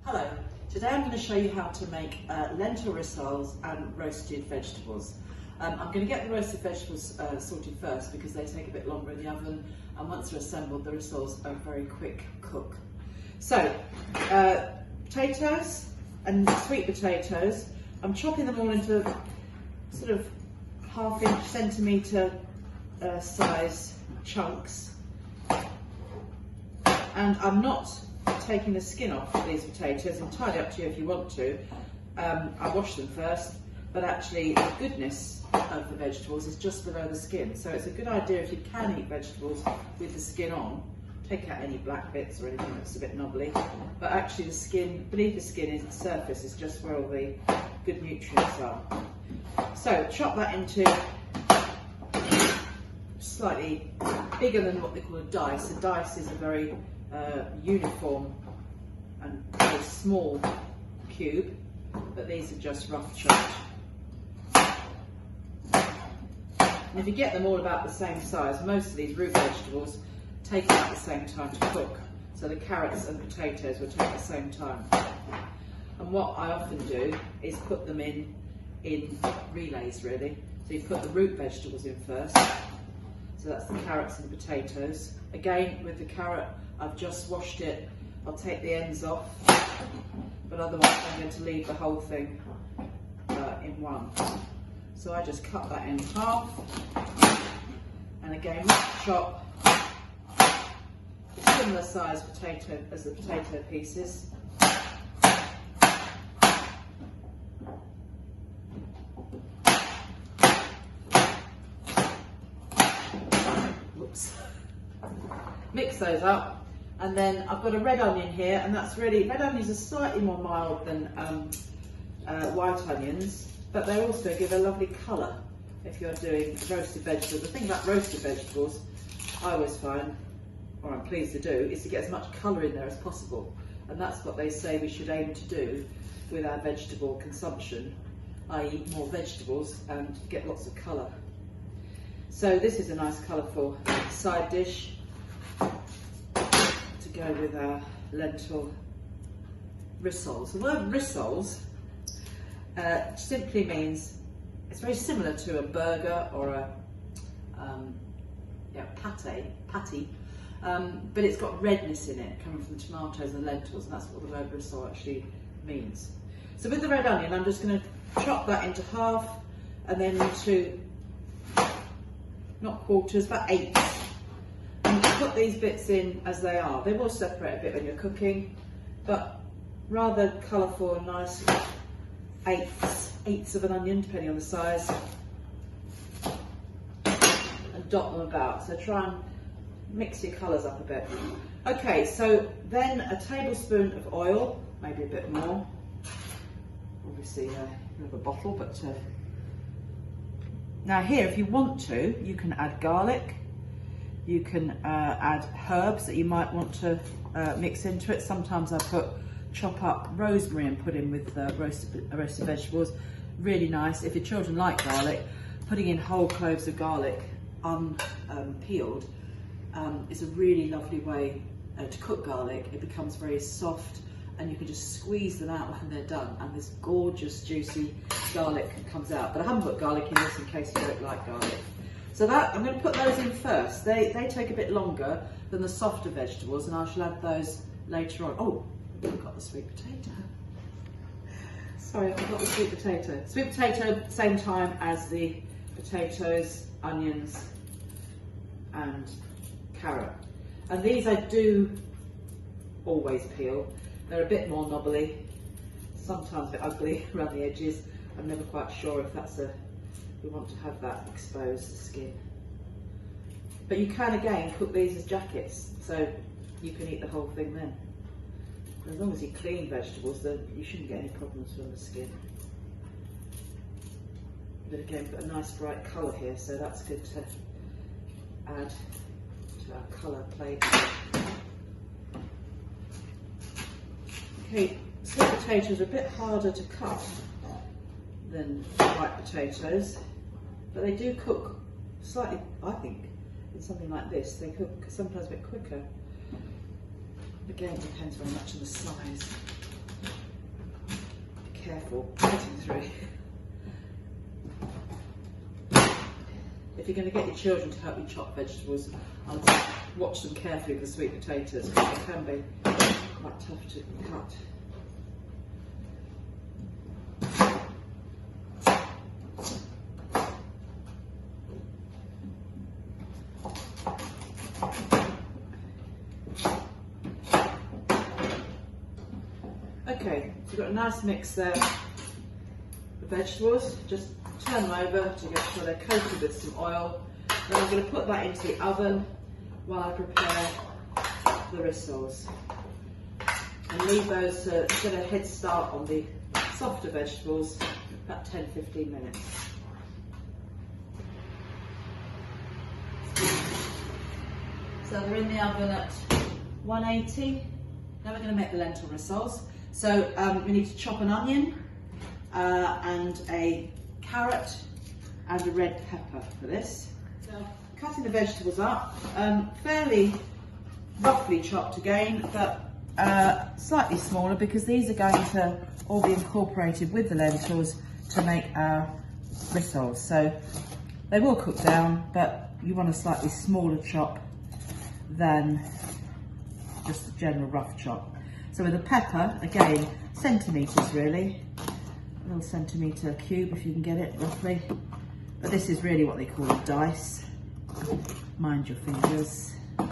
Hello, today I'm going to show you how to make lentil rissoles and roasted vegetables. I'm going to get the roasted vegetables sorted first because they take a bit longer in the oven, and once they're assembled the rissoles are a very quick cook. So, potatoes and sweet potatoes, I'm chopping them all into sort of half-inch centimetre size chunks, and I'm not taking the skin off these potatoes. Entirely up to you if you want to. I wash them first, but actually the goodness of the vegetables is just below the skin, so it's a good idea if you can eat vegetables with the skin on. Take out any black bits or anything that's a bit knobbly, but actually the skin, beneath the skin is the surface, is just where all the good nutrients are. So chop that into slightly bigger than what they call a dice. A dice is a very uniform and very small cube, but these are just rough chopped. And if you get them all about the same size, most of these root vegetables take about the same time to cook. So the carrots and potatoes will take the same time. And what I often do is put them in relays, really. So you put the root vegetables in first. So that's the carrots and potatoes. Again, with the carrot, I've just washed it. I'll take the ends off, but otherwise I'm going to leave the whole thing in one. So I just cut that in half, and again, chop a similar size potato as the potato pieces. Whoops. Mix those up, and then I've got a red onion here, and that's really, red onions are slightly more mild than white onions, but they also give a lovely colour if you're doing roasted vegetables. The thing about roasted vegetables, I always find, or I'm pleased to do, is to get as much colour in there as possible, and that's what they say we should aim to do with our vegetable consumption, i.e. more vegetables and get lots of colour. So this is a nice colourful side dish to go with our lentil rissoles. The word rissoles simply means, it's very similar to a burger or a patty, but it's got redness in it coming from tomatoes and lentils, and that's what the word rissole actually means. So with the red onion, I'm just going to chop that into half, and then into, not quarters, but eighths. And put these bits in as they are. They will separate a bit when you're cooking, but rather colourful and nice eighths of an onion, depending on the size, and dot them about. So try and mix your colours up a bit. Okay, so then a tablespoon of oil, maybe a bit more. Obviously, you have a bottle, but now here, if you want to, you can add garlic. You can add herbs that you might want to mix into it. Sometimes I chop up rosemary and put in with roasted vegetables. Really nice. If your children like garlic, putting in whole cloves of garlic unpeeled is a really lovely way to cook garlic. It becomes very soft, and you can just squeeze them out when they're done, and this gorgeous juicy garlic comes out. But I haven't put garlic in this in case you don't like garlic. So that, I'm going to put those in first. They take a bit longer than the softer vegetables, and I shall add those later on. Oh, I've got the sweet potato. Sorry, I forgot the sweet potato. Sweet potato, same time as the potatoes, onions and carrot. And these I do always peel. They're a bit more knobbly, sometimes a bit ugly around the edges. I'm never quite sure if that's we want to have that exposed, the skin. But you can again cook these as jackets, so you can eat the whole thing then. As long as you clean vegetables, then you shouldn't get any problems from the skin. But again, put a nice bright colour here, so that's good to add to our colour plate. Okay, sweet potatoes are a bit harder to cut than white potatoes, but they do cook slightly, I think, in something like this. They cook sometimes a bit quicker. Again, it depends very much on the size. careful cutting through. If you're going to get your children to help you chop vegetables, I'll watch them carefully with the sweet potatoes because they can be quite tough to cut. Okay, so we've got a nice mix there of vegetables. Just turn them over to make sure they're coated with some oil. Then I'm going to put that into the oven while I prepare the rissoles. And leave those to get a head start on the softer vegetables, about 10-15 minutes. So they're in the oven at 180. Now we're going to make the lentil rissoles. So we need to chop an onion and a carrot and a red pepper for this. So cutting the vegetables up, fairly roughly chopped again, but slightly smaller because these are going to all be incorporated with the lentils to make our rissoles. So they will cook down, but you want a slightly smaller chop than just a general rough chop. So with a pepper, again, centimetres really, a little centimetre cube if you can get it roughly. But this is really what they call a dice. Mind your fingers. You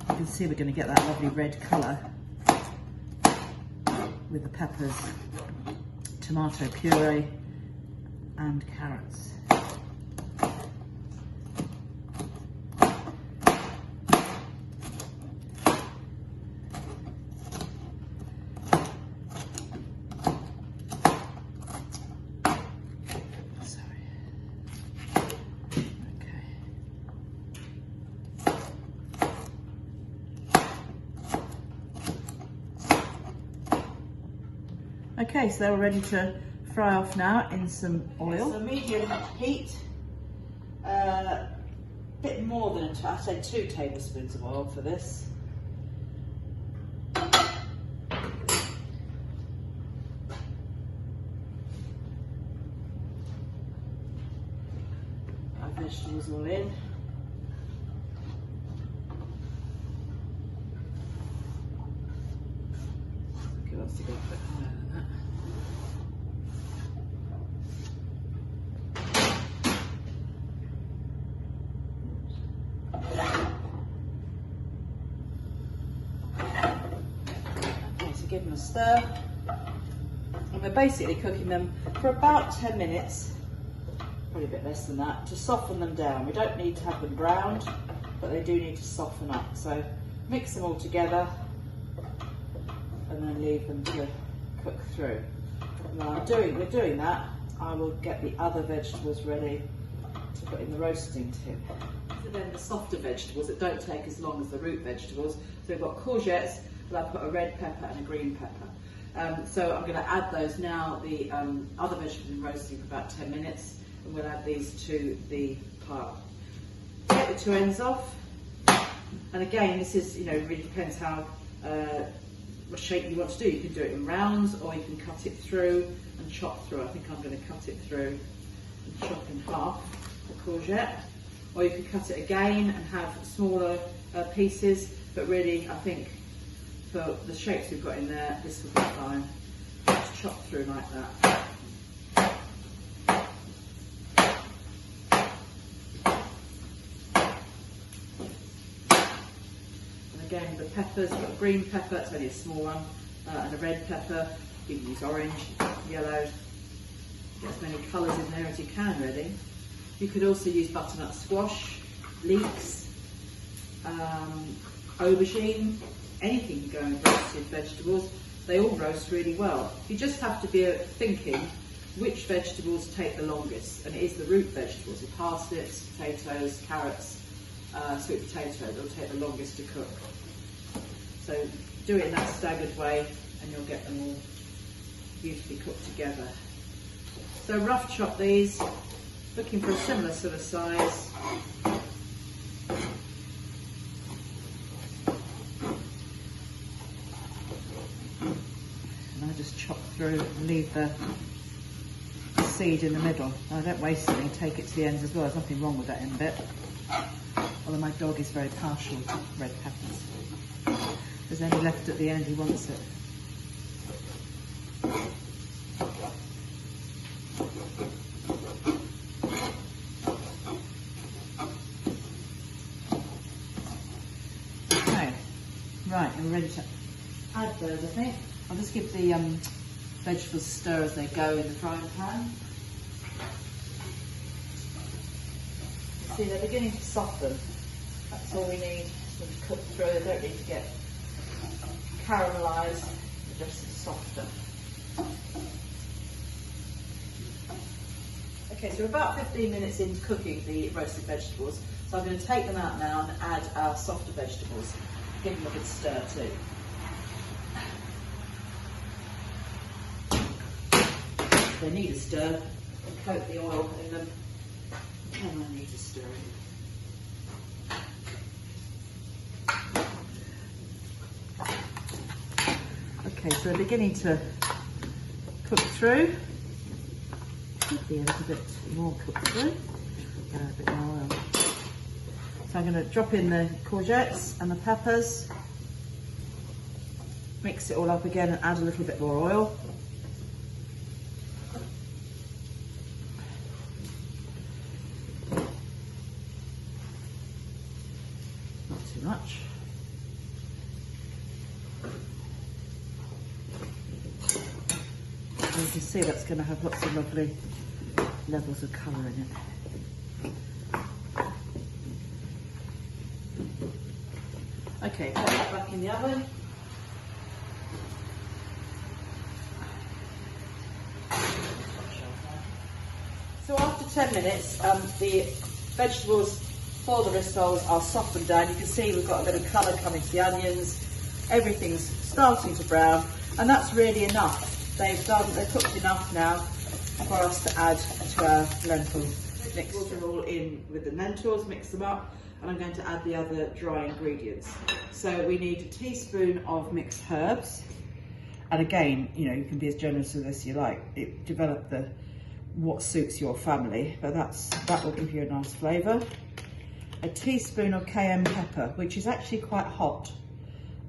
can see we're going to get that lovely red colour with the peppers, tomato puree and carrots. Okay, so they're all ready to fry off now in some oil. So medium heat, a bit more than, I'd say 2 tablespoons of oil for this. Our vegetables all in. Okay, wants to go a bit higher than that. Give them a stir, and we're basically cooking them for about 10 minutes, probably a bit less than that, to soften them down. We don't need to have them browned, but they do need to soften up. So mix them all together and then leave them to cook through. While we're doing that, I will get the other vegetables ready to put in the roasting tin. So then the softer vegetables that don't take as long as the root vegetables. So we've got courgettes, but I put a red pepper and a green pepper. So I'm going to add those now. The other vegetables have been roasting for about 10 minutes, and we'll add these to the pile. Take the 2 ends off, and again, this is, really depends how what shape you want to do. You can do it in rounds, or you can cut it through and chop through. I think I'm going to cut it through and chop in half the courgette, or you can cut it again and have smaller pieces. But really, I think for the shapes we've got in there, this will be fine. Just chop through like that. And again, the peppers, we've got a green pepper, it's only a small one, and a red pepper. You can use orange, yellow, get as many colours in there as you can really. You could also use butternut squash, leeks, aubergine, anything going with roasted vegetables. They all roast really well. You just have to be thinking which vegetables take the longest, and it is the root vegetables, the parsnips, potatoes, carrots, sweet potato, they'll take the longest to cook. So do it in that staggered way and you'll get them all beautifully cooked together. So rough chop these, looking for a similar sort of size. And I just chop through and leave the seed in the middle. I don't waste any, take it to the ends as well. There's nothing wrong with that end bit. Although my dog is very partial to red peppers. If there's any left at the end, he wants it. Okay, right, and we're ready to add those, I think. I'll just give the vegetables a stir as they go in the frying pan. See, they're beginning to soften. That's all we need to cook through. They don't need to get caramelised, they're just softer. Okay, so we're about 15 minutes into cooking the roasted vegetables. So I'm going to take them out now and add our softer vegetables. Give them a good stir too. They need a stir and coat the oil in them. And I need to stir it. Okay, so they're beginning to cook through. Could be a little bit more cooked through. A bit more oil. So I'm going to drop in the courgettes and the peppers. Mix it all up again and add a little bit more oil. Much. And you can see that's going to have lots of lovely levels of colour in it. Okay, put that back in the oven. So after 10 minutes, the vegetables for the rissoles are softened down. You can see we've got a bit of colour coming to the onions. Everything's starting to brown, and that's really enough. They've cooked enough now for us to add to our lentil mix. They're all in with the lentils, mix them up, and I'm going to add the other dry ingredients. So we need a teaspoon of mixed herbs, and again, you know, you can be as generous with this as you like. Develop what suits your family, but that will give you a nice flavour. A teaspoon of cayenne pepper, which is actually quite hot.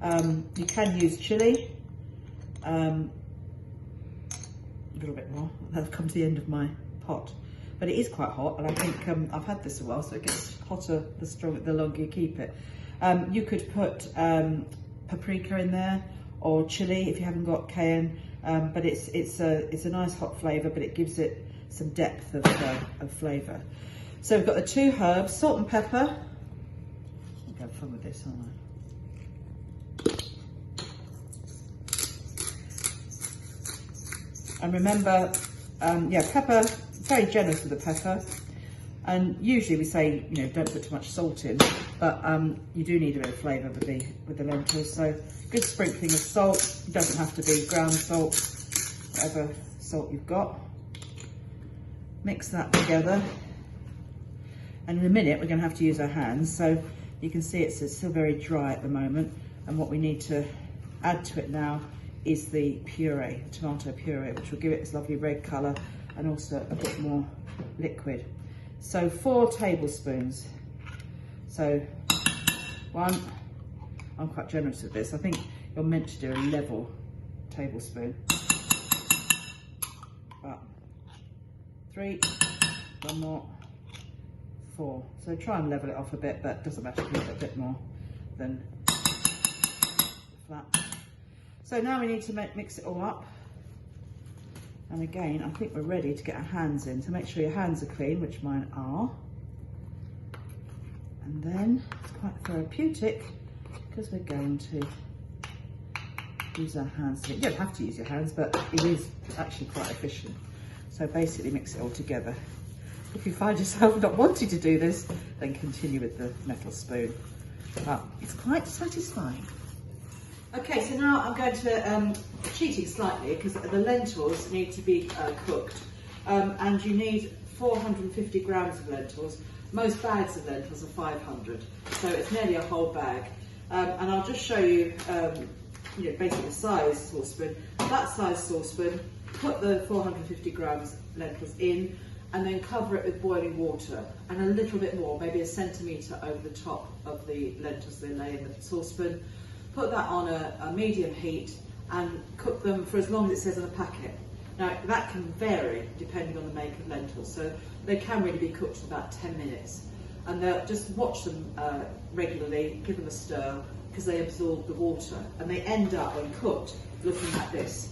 You can use chilli. A little bit more. I've come to the end of my pot, but it is quite hot, and I think I've had this a while, so it gets hotter the longer you keep it. You could put paprika in there, or chilli if you haven't got cayenne, but it's a nice hot flavour, but it gives it some depth of flavour. So we've got the 2 herbs, salt and pepper. I'll have fun with this, aren't I? And remember, pepper, very generous with the pepper. And usually we say, you know, don't put too much salt in, but you do need a bit of flavour with the lentils. So good sprinkling of salt. It doesn't have to be ground salt, whatever salt you've got. Mix that together. And in a minute, we're going to have to use our hands. So you can see it's still very dry at the moment. And what we need to add to it now is the puree, tomato puree, which will give it this lovely red colour and also a bit more liquid. So 4 tablespoons. So 1, I'm quite generous with this. I think you're meant to do a level tablespoon. But 3, 1 more. 4. So try and level it off a bit, but it doesn't matter, keep it a bit more than flat. So now we need to mix it all up. And again, I think we're ready to get our hands in. So make sure your hands are clean, which mine are. And then it's quite therapeutic because we're going to use our hands. You don't have to use your hands, but it is actually quite efficient. So basically mix it all together. If you find yourself not wanting to do this, then continue with the metal spoon. But it's quite satisfying. Okay, so now I'm going to, cheating slightly, because the lentils need to be cooked. And you need 450 grams of lentils. Most bags of lentils are 500, so it's nearly a whole bag. And I'll just show you you know, basically the size saucepan, that size saucepan, put the 450 grams lentils in, and then cover it with boiling water and a little bit more, maybe a centimetre over the top of the lentils they lay in the saucepan. Put that on a medium heat and cook them for as long as it says on the packet. Now that can vary depending on the make of lentils, so they can really be cooked for about 10 minutes. And just watch them regularly, give them a stir, because they absorb the water, and they end up, when cooked, looking like this.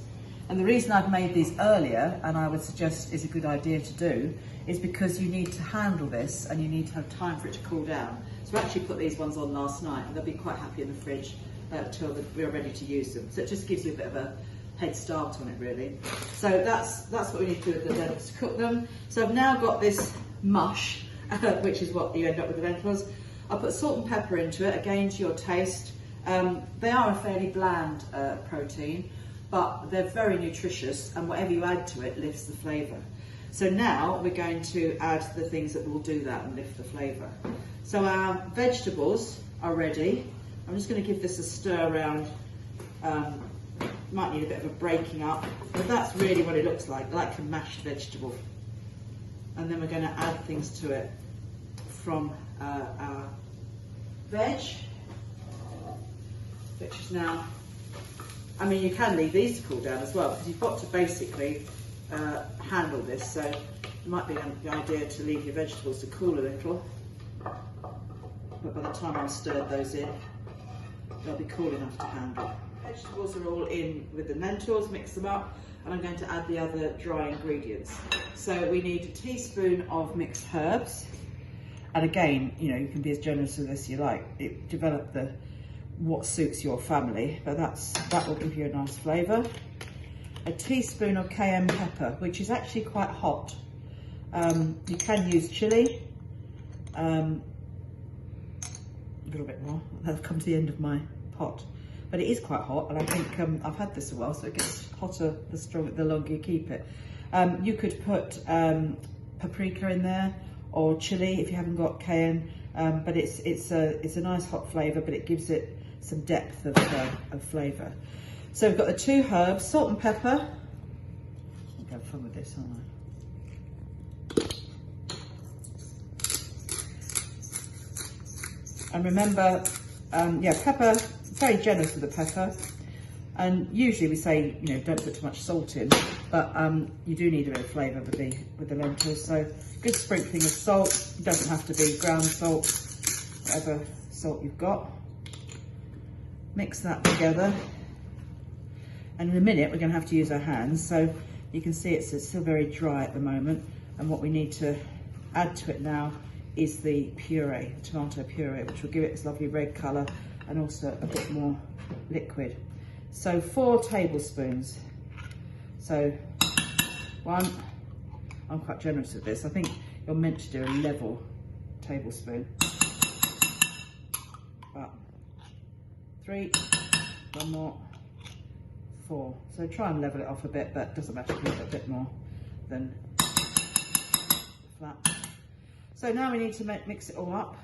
And the reason I've made these earlier, and I would suggest is a good idea to do, is because you need to handle this and you need to have time for it to cool down. So I actually put these ones on last night, and they'll be quite happy in the fridge until we're ready to use them. So it just gives you a bit of a head start on it, really. So that's what we need to do with the lentils to cook them. So I've now got this mush, which is what you end up with the lentils. I'll put salt and pepper into it, again to your taste. They are a fairly bland protein, but they're very nutritious, and whatever you add to it lifts the flavour. So now we're going to add the things that will do that and lift the flavour. So our vegetables are ready. I'm just going to give this a stir around. Might need a bit of a breaking up, but that's really what it looks like a mashed vegetable. And then we're going to add things to it from our veg, which is now, I mean, you can leave these to cool down as well, because you've got to basically handle this, so it might be the idea to leave your vegetables to cool a little, but by the time I've stirred those in, they'll be cool enough to handle. Vegetables are all in with the lentils, mix them up, and I'm going to add the other dry ingredients. So we need a teaspoon of mixed herbs, and again, you know, you can be as generous with this as you like. Develop what suits your family, but that will give you a nice flavour. A teaspoon of cayenne pepper, which is actually quite hot. You can use chilli. A little bit more. I've come to the end of my pot, but it is quite hot, and I think I've had this a while, so it gets hotter the longer you keep it. You could put paprika in there, or chili if you haven't got cayenne, but it's a nice hot flavour, but it gives it some depth of flavour. So we've got the two herbs, salt and pepper. I'll go fun with this, aren't I? And remember, pepper, very generous with the pepper. And usually we say, you know, don't put too much salt in, but you do need a bit of flavour with the lentils. So good sprinkling of salt. It doesn't have to be ground salt, whatever salt you've got. Mix that together. And in a minute, we're going to have to use our hands. So you can see it's still very dry at the moment. And what we need to add to it now is the puree, tomato puree, which will give it this lovely red colour and also a bit more liquid. So 4 tablespoons. So 1, I'm quite generous with this. I think you're meant to do a level tablespoon. But 3, 1 more, 4. So try and level it off a bit, but it doesn't matter if you put a bit more than flat. So now we need to mix it all up.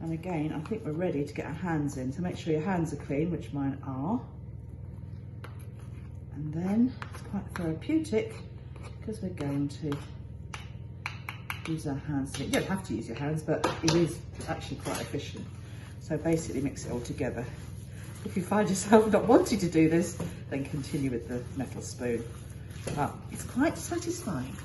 And again, I think we're ready to get our hands in. So make sure your hands are clean, which mine are. And then it's quite therapeutic because we're going to use our hands. You don't have to use your hands, but it is actually quite efficient. So basically mix it all together. If you find yourself not wanting to do this, then continue with the metal spoon. But it's quite satisfying.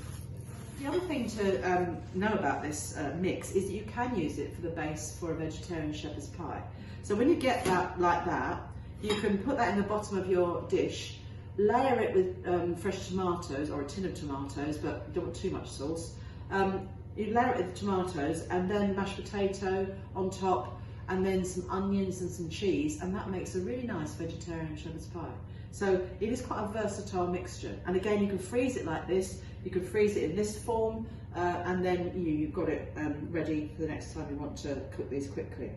The other thing to know about this mix is that you can use it for the base for a vegetarian shepherd's pie. So when you get that like that, you can put that in the bottom of your dish, layer it with fresh tomatoes or a tin of tomatoes, but you don't want too much sauce. You layer it with tomatoes and then mashed potato on top, and then some onions and some cheese, and that makes a really nice vegetarian shepherd's pie. So it is quite a versatile mixture. And again, you can freeze it like this, you can freeze it in this form, and then you've got it ready for the next time you want to cook these quickly.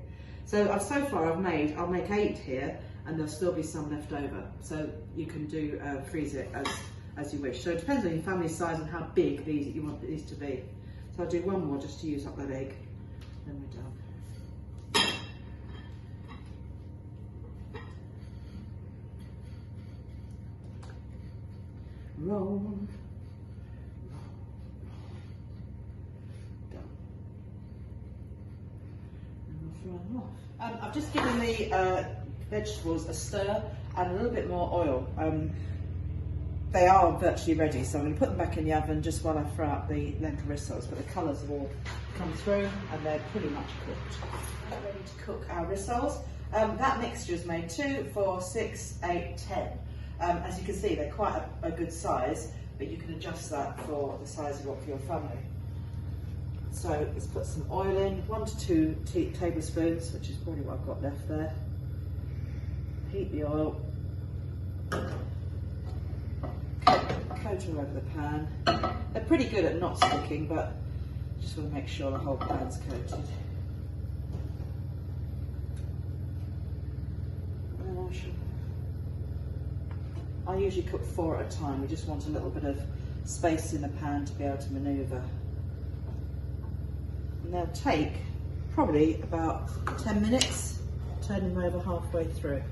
So so far I'll make 8 here, and there'll still be some left over. So you can do freeze it as you wish. So it depends on your family size and how big you want these to be. So I'll do one more just to use up that egg, then we're done. roll. I've just given the vegetables a stir and a little bit more oil. They are virtually ready, so I'm going to put them back in the oven just while I fry up the lentil rissoles, but the colours have all come through and they're pretty much cooked. Now ready to cook our rissoles. That mixture is made 2, 4, 6, 8, 10. As you can see, they're quite a good size, but you can adjust that for the size you want for your family. So let's put some oil in, 1 to 2 tablespoons, which is probably what I've got left there. Heat the oil. Coat all over the pan. They're pretty good at not sticking, but just want to make sure the whole pan's coated. I usually cook 4 at a time. We just want a little bit of space in the pan to be able to manoeuvre. And they'll take probably about 10 minutes, turning them over halfway through.